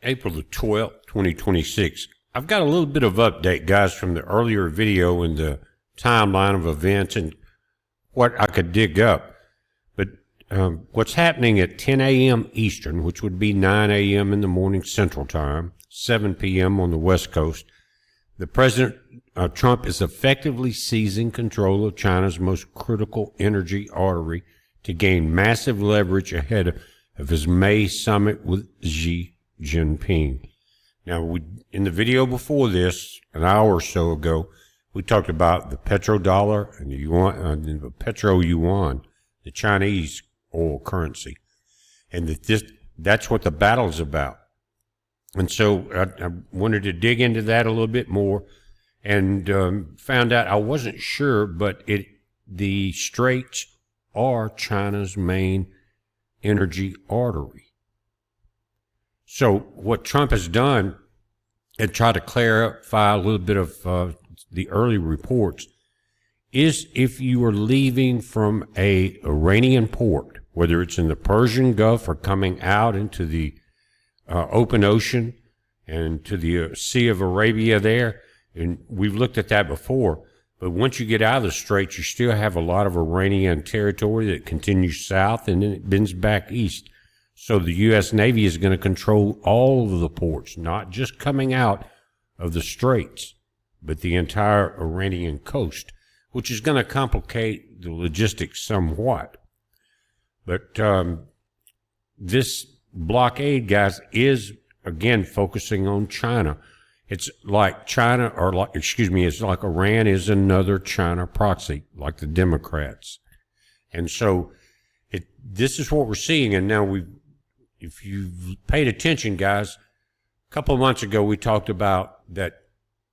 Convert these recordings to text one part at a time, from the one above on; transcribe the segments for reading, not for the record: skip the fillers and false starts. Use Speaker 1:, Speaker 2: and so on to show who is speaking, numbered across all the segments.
Speaker 1: April the 12th, 2026. I've got a little bit of update, guys, from the earlier video and the timeline of events and what I could dig up. But what's happening at 10 a.m. Eastern, which would be 9 a.m. in the morning Central Time, 7 p.m. on the West Coast, the President Trump is effectively seizing control of China's most critical energy artery to gain massive leverage ahead of his May summit with Xi Jinping. Now, in the video before this, an hour or so ago, we talked about the petrodollar and the yuan, the petro-yuan, the Chinese oil currency, and that's what the battle's about. And so I wanted to dig into that a little bit more, and found out I wasn't sure, but the Straits are China's main energy artery. So what Trump has done, and try to clarify a little bit of the early reports, is if you are leaving from a Iranian port, whether it's in the Persian Gulf or coming out into the open ocean and to the Sea of Arabia there, and we've looked at that before, but once you get out of the Straits, you still have a lot of Iranian territory that continues south and then it bends back east. So the U.S. Navy is going to control all of the ports, not just coming out of the Straits, but the entire Iranian coast, which is going to complicate the logistics somewhat. But this blockade, guys, is, again, focusing on China. It's like China, it's like Iran is another China proxy, like the Democrats. And so this is what we're seeing. And now if you've paid attention, guys, a couple of months ago we talked about that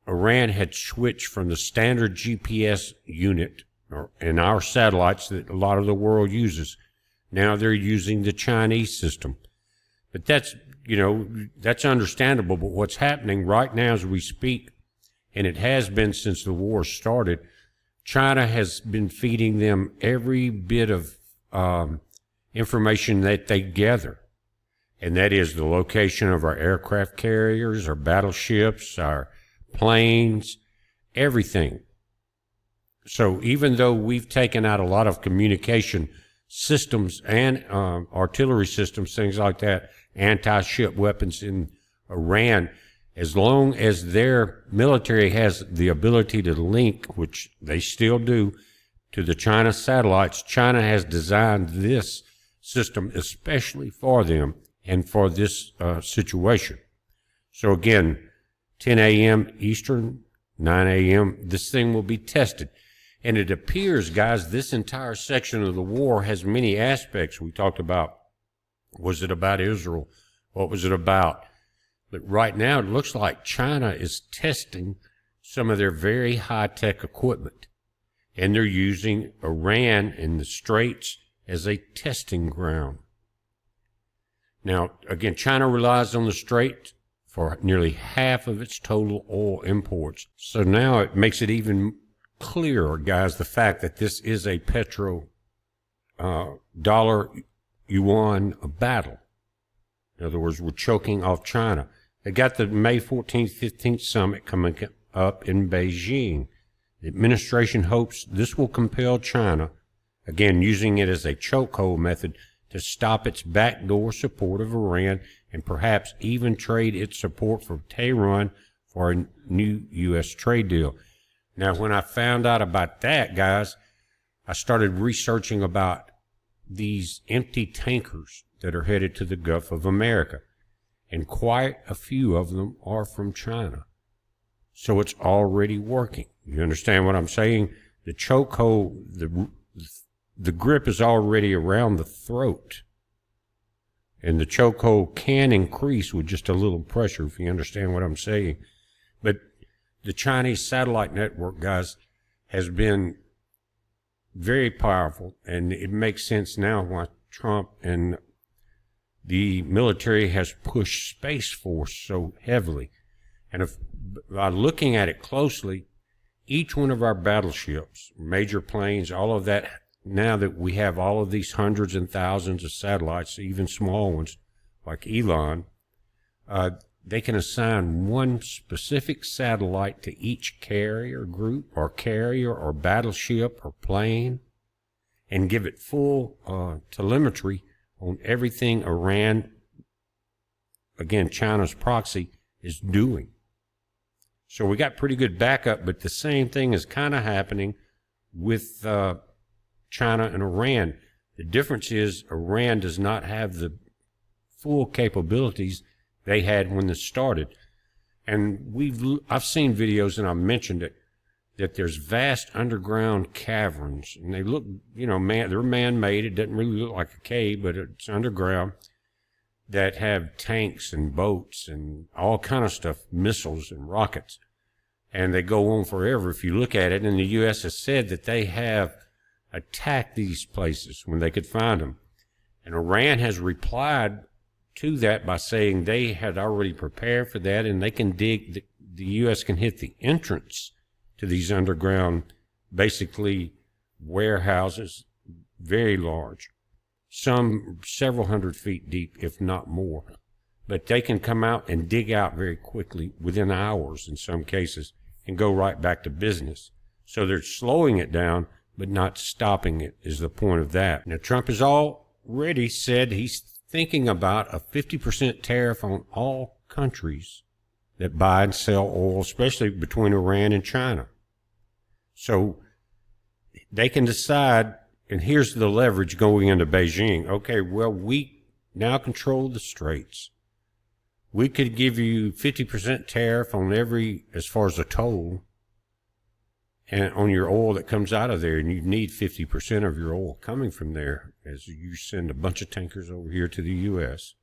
Speaker 1: Iran had switched from the standard GPS unit in our satellites that a lot of the world uses. Now they're using the Chinese system. But that's understandable. But what's happening right now as we speak, and it has been since the war started, China has been feeding them every bit of information that they gather. And that is the location of our aircraft carriers, our battleships, our planes, everything. So even though we've taken out a lot of communication systems and artillery systems, things like that, anti-ship weapons in Iran, as long as their military has the ability to link, which they still do, to the China satellites, China has designed this system especially for them and for this situation. So again, 10 a.m. Eastern, 9 a.m., this thing will be tested. And it appears, guys, this entire section of the war has many aspects. We talked about, was it about Israel? What was it about? But right now, it looks like China is testing some of their very high-tech equipment. And they're using Iran and the Straits as a testing ground. Now, again, China relies on the Strait for nearly half of its total oil imports. So now it makes it even clearer, guys, the fact that this is a dollar yuan battle. In other words, we're choking off China. They got the May 14th, 15th summit coming up in Beijing. The administration hopes this will compel China, again, using it as a chokehold method, to stop its backdoor support of Iran and perhaps even trade its support for Tehran for a new U.S. trade deal. Now, when I found out about that, guys, I started researching about these empty tankers that are headed to the Gulf of America, and quite a few of them are from China. So it's already working. You understand what I'm saying? The chokehold, the grip is already around the throat, and the chokehold can increase with just a little pressure, if you understand what I'm saying. But the Chinese satellite network, guys, has been very powerful, and it makes sense now why Trump and the military has pushed Space Force so heavily. And by looking at it closely, each one of our battleships, major planes, all of that, now that we have all of these hundreds and thousands of satellites, even small ones like Elon, they can assign one specific satellite to each carrier group or carrier or battleship or plane and give it full telemetry on everything Iran, again, China's proxy, is doing. So we got pretty good backup, but the same thing is kind of happening with China and Iran. The difference is Iran does not have the full capabilities they had when this started. And I've seen videos, and I've mentioned it, that there's vast underground caverns, and they look, they're man-made. It doesn't really look like a cave, but it's underground, that have tanks and boats and all kind of stuff, missiles and rockets. And they go on forever if you look at it. And the U.S. has said that they have attacked these places when they could find them. And Iran has replied to that by saying they had already prepared for that, and they can dig, the U.S. can hit the entrance to these underground, basically warehouses, very large, some several hundred feet deep, if not more. But they can come out and dig out very quickly, within hours in some cases, and go right back to business. So they're slowing it down, but not stopping it, is the point of that. Now, Trump has already said he's thinking about a 50% tariff on all countries that buy and sell oil, especially between Iran and China. So they can decide, and here's the leverage going into Beijing. Okay, well, we now control the straits. We could give you 50% tariff on as far as a toll, and on your oil that comes out of there, and you need 50% of your oil coming from there as you send a bunch of tankers over here to the U.S.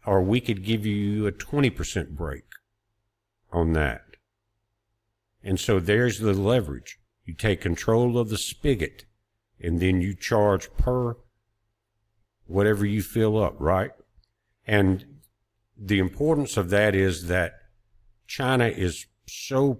Speaker 1: Or we could give you a 20% break on that. And so there's the leverage. You take control of the spigot, and then you charge per whatever you fill up, right? And the importance of that is that China is so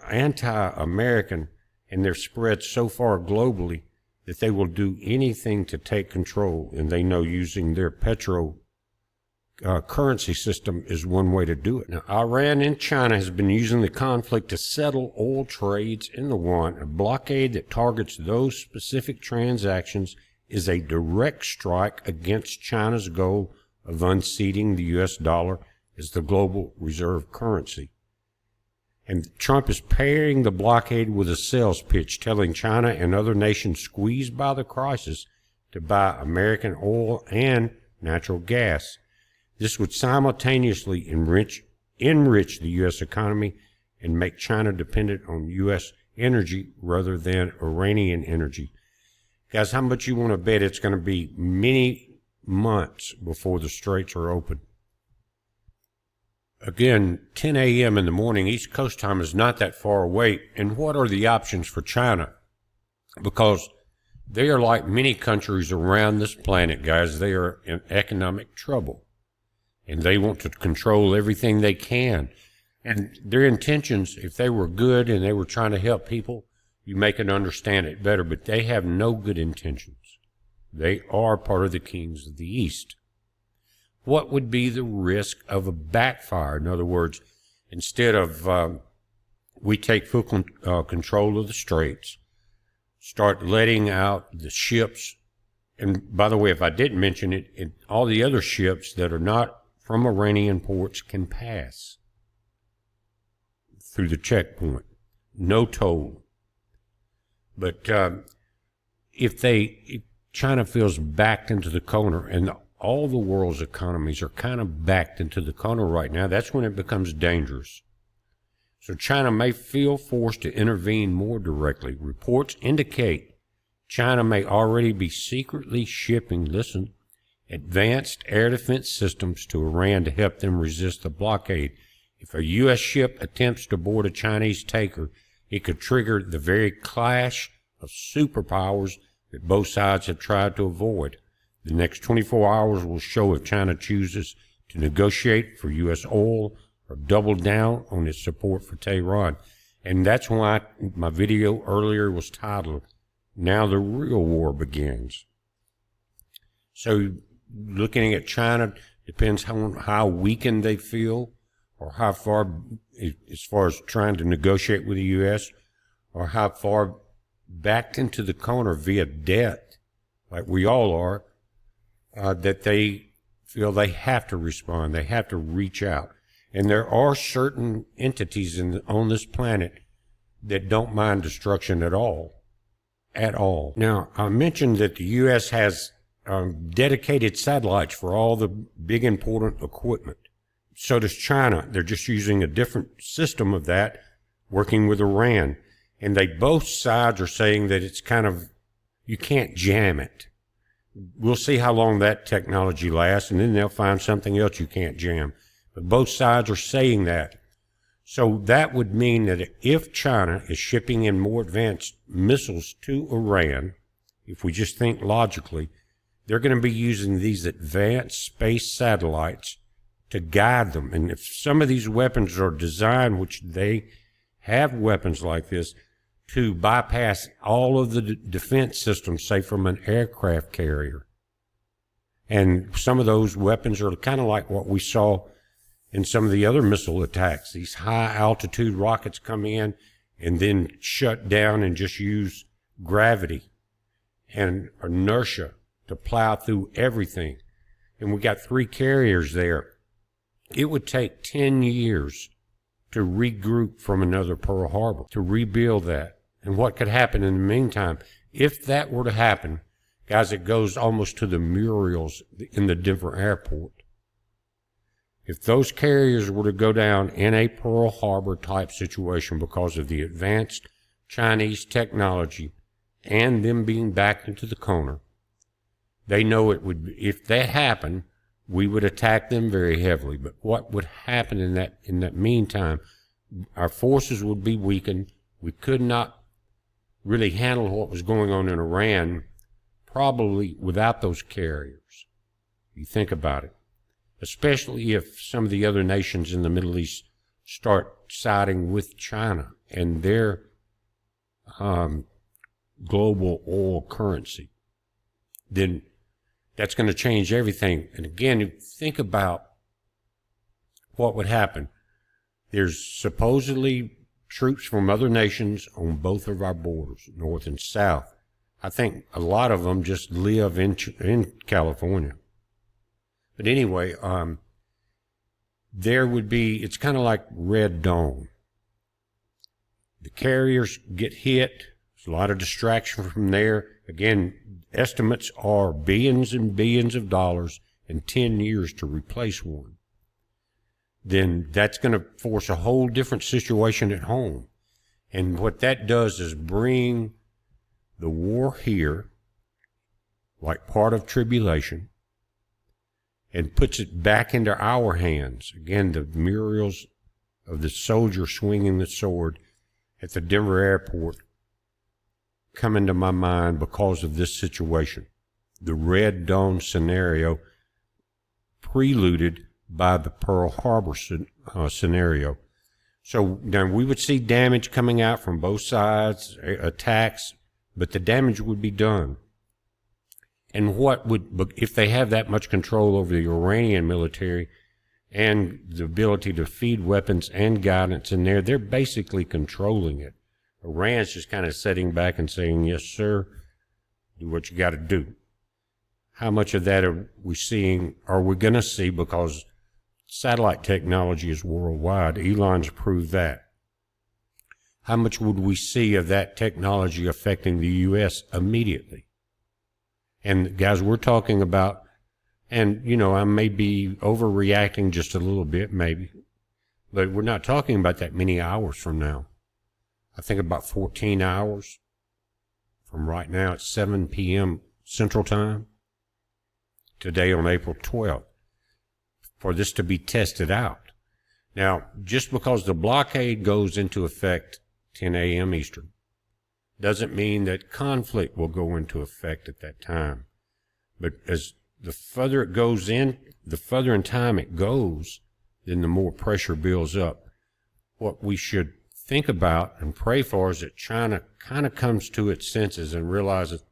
Speaker 1: anti-American, and they're spread so far globally that they will do anything to take control. And they know using their currency system is one way to do it. Now, Iran and China has been using the conflict to settle oil trades in the yuan. A blockade that targets those specific transactions is a direct strike against China's goal of unseating the U.S. dollar as the global reserve currency. And Trump is pairing the blockade with a sales pitch, telling China and other nations squeezed by the crisis to buy American oil and natural gas. This would simultaneously enrich the U.S. economy and make China dependent on U.S. energy rather than Iranian energy. Guys, how much you want to bet it's going to be many months before the straits are open? Again, 10 a.m. in the morning, East Coast time is not that far away. And what are the options for China? Because they are like many countries around this planet, guys. They are in economic trouble. And they want to control everything they can. And their intentions, if they were good and they were trying to help people, you may can understand it better. But they have no good intentions. They are part of the kings of the East. What would be the risk of a backfire? In other words, instead of we take full control of the straits, start letting out the ships. And by the way, if I didn't mention it, all the other ships that are not from Iranian ports can pass through the checkpoint. No toll. But if China feels backed into the corner, and all the world's economies are kind of backed into the corner right now, that's when it becomes dangerous. So China may feel forced to intervene more directly. Reports indicate China may already be secretly shipping, advanced air defense systems to Iran to help them resist the blockade. If a U.S. ship attempts to board a Chinese tanker, it could trigger the very clash of superpowers that both sides have tried to avoid. The next 24 hours will show if China chooses to negotiate for U.S. oil or double down on its support for Tehran. And that's why my video earlier was titled, Now the Real War Begins. So looking at China, Depends on how weakened they feel, or how far, as far as trying to negotiate with the U.S., or how far backed into the corner via debt, like we all are, that they feel they have to respond, they have to reach out. And there are certain entities on this planet that don't mind destruction at all. At all. Now, I mentioned that the U.S. has dedicated satellites for all the big important equipment. So does China. They're just using a different system of that, working with Iran. And both sides are saying that it's kind of, you can't jam it. We'll see how long that technology lasts, and then they'll find something else you can't jam. But both sides are saying that. So that would mean that if China is shipping in more advanced missiles to Iran, if we just think logically, they're going to be using these advanced space satellites to guide them. And if some of these weapons are designed, which they have weapons like this, to bypass all of the defense systems, say from an aircraft carrier. And some of those weapons are kind of like what we saw in some of the other missile attacks. These high altitude rockets come in and then shut down and just use gravity and inertia to plow through everything. And we got 3 carriers there. It would take 10 years to regroup from another Pearl Harbor, to rebuild that. And what could happen in the meantime? If that were to happen, guys, it goes almost to the Muriels in the Denver airport. If those carriers were to go down in a Pearl Harbor type situation because of the advanced Chinese technology and them being backed into the corner, they know it would, if that happened, we would attack them very heavily. But what would happen in that meantime? Our forces would be weakened. We could not really handle what was going on in Iran, probably without those carriers. You think about it. Especially if some of the other nations in the Middle East start siding with China and their global oil currency, then that's going to change everything. And again, think about what would happen. There's supposedly troops from other nations on both of our borders, north and south. I think a lot of them just live in California. But anyway, there would be, it's kind of like Red Dawn. The carriers get hit. There's a lot of distraction from there. Again, estimates are billions and billions of dollars and 10 years to replace one. Then that's going to force a whole different situation at home. And what that does is bring the war here, like part of tribulation, and puts it back into our hands. Again, the murals of the soldier swinging the sword at the Denver airport come into my mind because of this situation. The Red Dawn scenario preluded by the Pearl Harbor scenario. So now we would see damage coming out from both sides, attacks, but the damage would be done. And what would, if they have that much control over the Iranian military and the ability to feed weapons and guidance in there, they're basically controlling it. Iran's just kind of sitting back and saying, yes, sir, do what you got to do. How much of that are we seeing, are we going to see, because satellite technology is worldwide. Elon's proved that. How much would we see of that technology affecting the U.S. immediately? And guys, we're talking about, and you know, I may be overreacting just a little bit, maybe, but we're not talking about that many hours from now. I think about 14 hours from right now at 7 p.m. Central Time, today on April 12th, for this to be tested out. Now, just because the blockade goes into effect 10 a.m. Eastern, doesn't mean that conflict will go into effect at that time. But as the further it goes in, the further in time it goes, then the more pressure builds up. What we should think about and pray for is that China kind of comes to its senses and realizes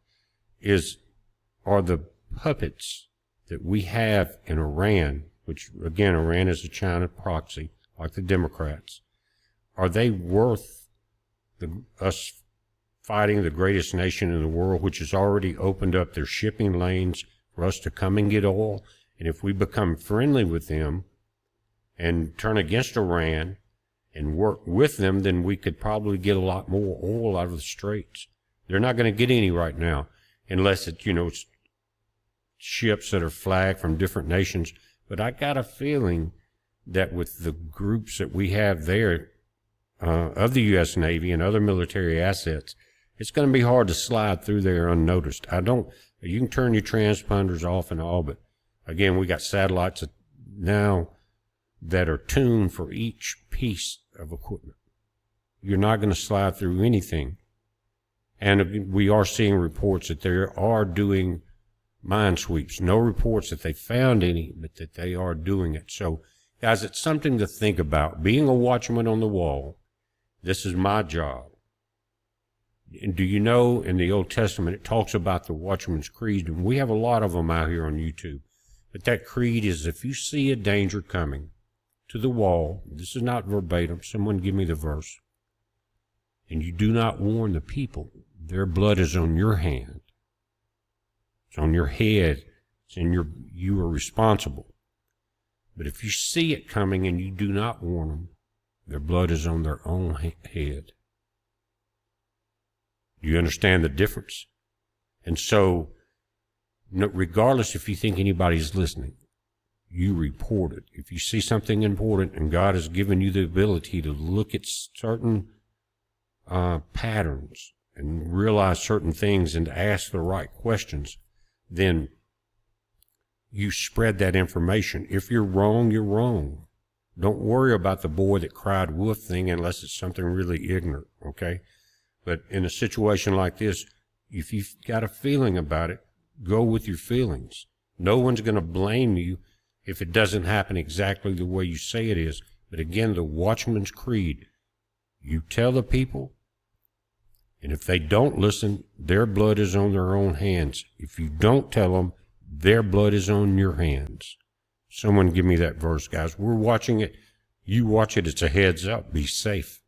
Speaker 1: are the puppets that we have in Iran, which again, Iran is a China proxy, like the Democrats, are they worth us fighting the greatest nation in the world, which has already opened up their shipping lanes for us to come and get oil? And if we become friendly with them and turn against Iran and work with them, then we could probably get a lot more oil out of the straits. They're not going to get any right now, unless it's, it's ships that are flagged from different nations. But I got a feeling that with the groups that we have there, of the U.S. Navy and other military assets, it's going to be hard to slide through there unnoticed. You can turn your transponders off and all, but again, we got satellites now that are tuned for each piece of equipment. You're not going to slide through anything. And we are seeing reports that they are doing mine sweeps. No reports that they found any, but that they are doing it. So, guys, it's something to think about. Being a watchman on the wall, this is my job. And do you know in the Old Testament it talks about the Watchman's Creed, and we have a lot of them out here on YouTube. But that creed is, if you see a danger coming to the wall, this is not verbatim, someone give me the verse, and you do not warn the people, their blood is on your hand. It's on your head. You are responsible. But if you see it coming and you do not warn them, their blood is on their own head. Do you understand the difference? And so, regardless if you think anybody's listening, you report it. If you see something important and God has given you the ability to look at certain patterns and realize certain things and to ask the right questions, then you spread that information. If you're wrong, you're wrong. Don't worry about the boy that cried wolf thing unless it's something really ignorant, okay? But in a situation like this, if you've got a feeling about it, go with your feelings. No one's going to blame you if it doesn't happen exactly the way you say it is. But again, the Watchman's Creed, you tell the people, and if they don't listen, their blood is on their own hands. If you don't tell them, their blood is on your hands. Someone give me that verse, guys. We're watching it. You watch it. It's a heads up. Be safe.